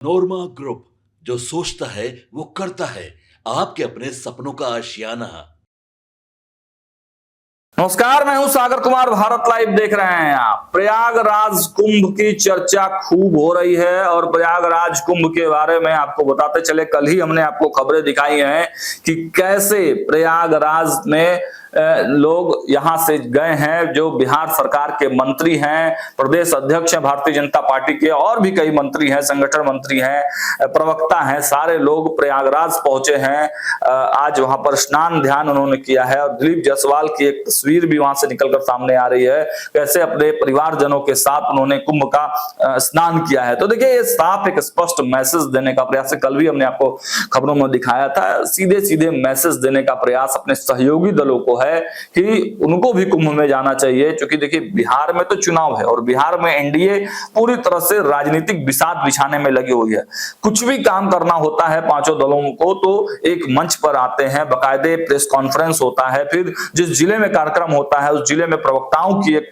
नोरमा group, जो सोचता है वो करता है। आपके अपने सपनों का आशियाना। नमस्कार, मैं हूं सागर कुमार। भारत लाइव देख रहे हैं आप। प्रयागराज कुंभ की चर्चा खूब हो रही है और प्रयागराज कुंभ के बारे में आपको बताते चले, कल ही हमने आपको खबरें दिखाई हैं कि कैसे प्रयागराज में लोग यहां से गए हैं। जो बिहार सरकार के मंत्री हैं, प्रदेश अध्यक्ष हैं भारतीय जनता पार्टी के, और भी कई मंत्री हैं, संगठन मंत्री हैं, प्रवक्ता हैं, सारे लोग प्रयागराज पहुंचे हैं। आज वहां पर स्नान ध्यान उन्होंने किया है और दिलीप जायसवाल की एक तस्वीर भी वहां से निकलकर सामने आ रही है, कैसे अपने परिवारजनों के साथ उन्होंने कुंभ का स्नान किया है। तो देखिए, ये साफ एक स्पष्ट मैसेज देने का प्रयास है। कल भी हमने आपको खबरों में दिखाया था, सीधे सीधे मैसेज देने का प्रयास अपने सहयोगी दलों को है कि उनको भी कुंभ में जाना चाहिए। क्योंकि देखिए, बिहार में तो चुनाव है और बिहार में एनडीए पूरी तरह से राजनीतिक बिसात बिछाने में लगी हुई है। कुछ भी काम करना होता है पांचों दलों को तो एक मंच पर आते हैं, बाकायदे प्रेस कॉन्फ्रेंस होता है, फिर जिस जिले में कार्यक्रम होता है उस जिले में प्रवक्ताओं की एक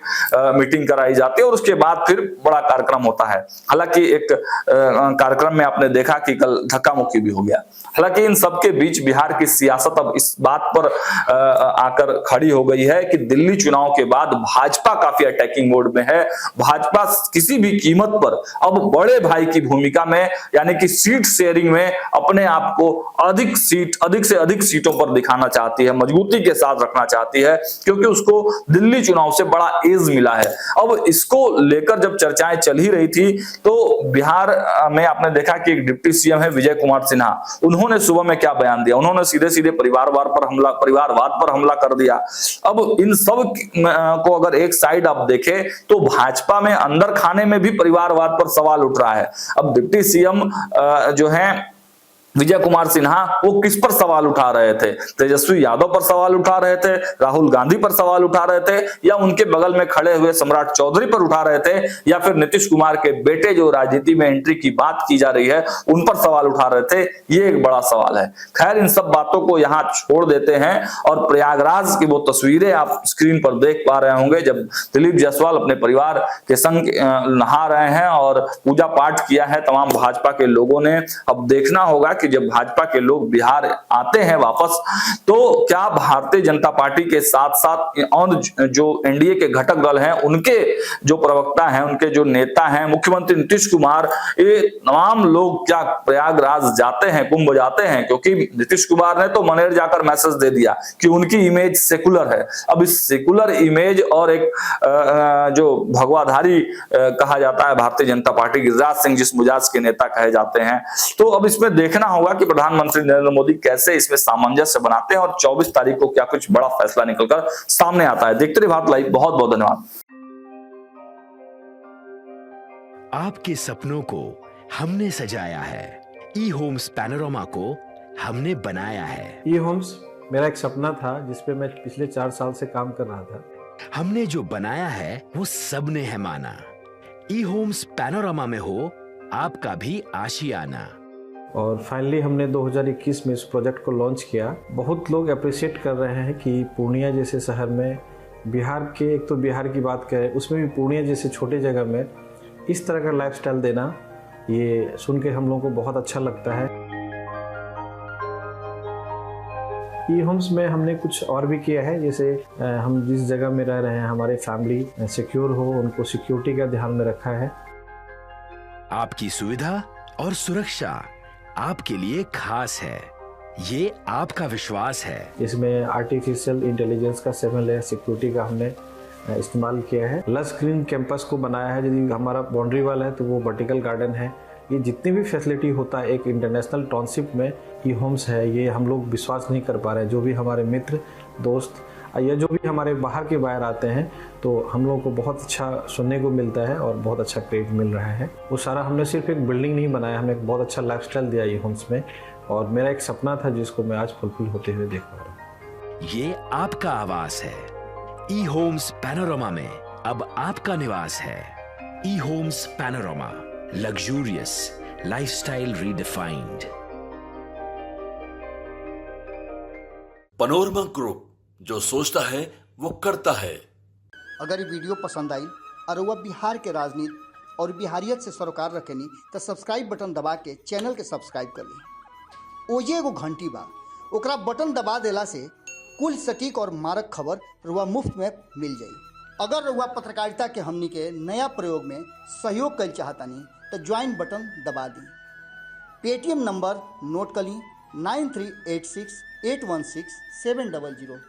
मीटिंग कराई जाती है और उसके बाद फिर बड़ा कार्यक्रम होता है। हालांकि एक कार्यक्रम में आपने देखा कि कल धक्का मुक्की भी हो गया। हालांकि इन सबके बीच बिहार की सियासत अब इस बात पर आकर खड़ी हो गई है कि दिल्ली चुनाव के बाद भाजपा काफी अटैकिंग मोड में है। भाजपा किसी भी कीमत पर अब बड़े भाई की भूमिका में, यानी कि सीट शेयरिंग में अपने आप को अधिक से अधिक सीटों पर दिखाना चाहती है, मजबूती के साथ रखना चाहती है, क्योंकि उसको दिल्ली चुनाव से बड़ा एज मिला है। अब इसको लेकर जब चर्चाएं चल ही रही थी तो बिहार में आपने देखा कि एक डिप्टी सीएम है विजय कुमार सिन्हा, उन्होंने सुबह में क्या बयान दिया। उन्होंने सीधे सीधे परिवारवाद पर हमला कर दिया। अब इन सब को अगर एक साइड आप देखें तो भाजपा में अंदर खाने में भी परिवारवाद पर सवाल उठ रहा है। अब डिप्टी सीएम जो है विजय कुमार सिन्हा, वो किस पर सवाल उठा रहे थे? तेजस्वी यादव पर सवाल उठा रहे थे, राहुल गांधी पर सवाल उठा रहे थे, या उनके बगल में खड़े हुए सम्राट चौधरी पर उठा रहे थे, या फिर नीतीश कुमार के बेटे जो राजनीति में एंट्री की बात की जा रही है उन पर सवाल उठा रहे थे? ये एक बड़ा सवाल है। खैर, इन सब बातों को यहां छोड़ देते हैं और प्रयागराज की वो तस्वीरें आप स्क्रीन पर देख पा रहे होंगे, जब दिलीप जायसवाल अपने परिवार के संग नहा रहे हैं और पूजा पाठ किया है तमाम भाजपा के लोगों ने। अब देखना होगा कि जब भाजपा के लोग बिहार आते हैं वापस, तो क्या भारतीय जनता पार्टी के साथ साथ और जो एनडीए के घटक दल हैं, उनके जो प्रवक्ता हैं, उनके जो नेता हैं, मुख्यमंत्री नीतीश कुमार, ये तमाम लोग क्या प्रयागराज जाते हैं, कुंभ जाते हैं? क्योंकि नीतीश कुमार ने तो मनेर जाकर मैसेज दे दिया कि उनकी इमेज सेकुलर है। अब इस सेकुलर इमेज और एक जो भगवाधारी कहा जाता है भारतीय जनता पार्टी, गिरिराज सिंह जिस मिजाज के नेता कहे जाते हैं, तो अब इसमें देखना होगा कि प्रधानमंत्री नरेंद्र मोदी कैसे इसमें सामंजस्य बनाते हैं और 24 तारीख को क्या कुछ बड़ा फैसला निकलकर सामने आता है। देखते रहिए भारत लाइव। बहुत बहुत धन्यवाद। आपके सपनों को हमने सजाया है, ई होम्स पैनोरमा को हमने बनाया है। ई होम्स मेरा एक सपना था जिसपे मैं पिछले 4 साल से काम कर रहा था। हमने जो बनाया है वो सबने है माना। ई होम्स पैनोरमा में हो आपका भी आशियाना। और फाइनली हमने 2021 में इस प्रोजेक्ट को लॉन्च किया। बहुत लोग अप्रिशिएट कर रहे हैं कि पूर्णिया जैसे शहर में, बिहार के, एक तो बिहार की बात करें उसमें भी पूर्णिया जैसे छोटे जगह में इस तरह का लाइफस्टाइल देना, ये सुन के हम लोगों को बहुत अच्छा लगता है। ई होम्स में हमने कुछ और भी किया है, जैसे हम जिस जगह में रह रहे हैं हमारे फैमिली सिक्योर हो, उनको सिक्योरिटी का ध्यान में रखा है। आपकी सुविधा और सुरक्षा आपके लिए खास है, ये आपका विश्वास है। इसमें आर्टिफिशियल इंटेलिजेंस का 7 लेयर सिक्योरिटी का हमने इस्तेमाल किया है। लस ग्रीन कैंपस को बनाया है। यदि हमारा बाउंड्री वाल है तो वो वर्टिकल गार्डन है। ये जितनी भी फैसिलिटी होता है एक इंटरनेशनल टाउनशिप में ई होम्स है, ये हम लोग विश्वास नहीं कर पा रहे हैं। जो भी हमारे मित्र दोस्त या जो भी हमारे बाहर के बाहर आते हैं तो हम लोगों को बहुत अच्छा सुनने को मिलता है और बहुत अच्छा क्रेडिट मिल रहा है। वो सारा हमने सिर्फ एक बिल्डिंग नहीं बनाया, हमने एक बहुत अच्छा लाइफस्टाइल दिया ई होम्स में, और मेरा एक सपना था जिसको मैं आज फुलफिल होते हुए देख पा रहा हूँ। ये आपका आवास है। ई होम्स पैनोरमा में अब आपका निवास है। E Homes Panorama, luxurious lifestyle redefined. Panorama group, जो सोचता है वो करता है। अगर ये वीडियो पसंद आई और वह बिहार के राजनीति और बिहारियत से सरोकार रखेनी तो सब्सक्राइब बटन दबा के चैनल के सब्सक्राइब कर ली। ओजे एगो घंटी बा, ओकरा बटन दबा देला से कुल सटीक और मारक खबर रुआ मुफ्त में मिल जाई। अगर रुआ पत्रकारिता के हमनी के नया प्रयोग में सहयोग कर चाहतानी तो ज्वाइन बटन दबा दी। पेटीएम नंबर नोट कर ली 9386816700।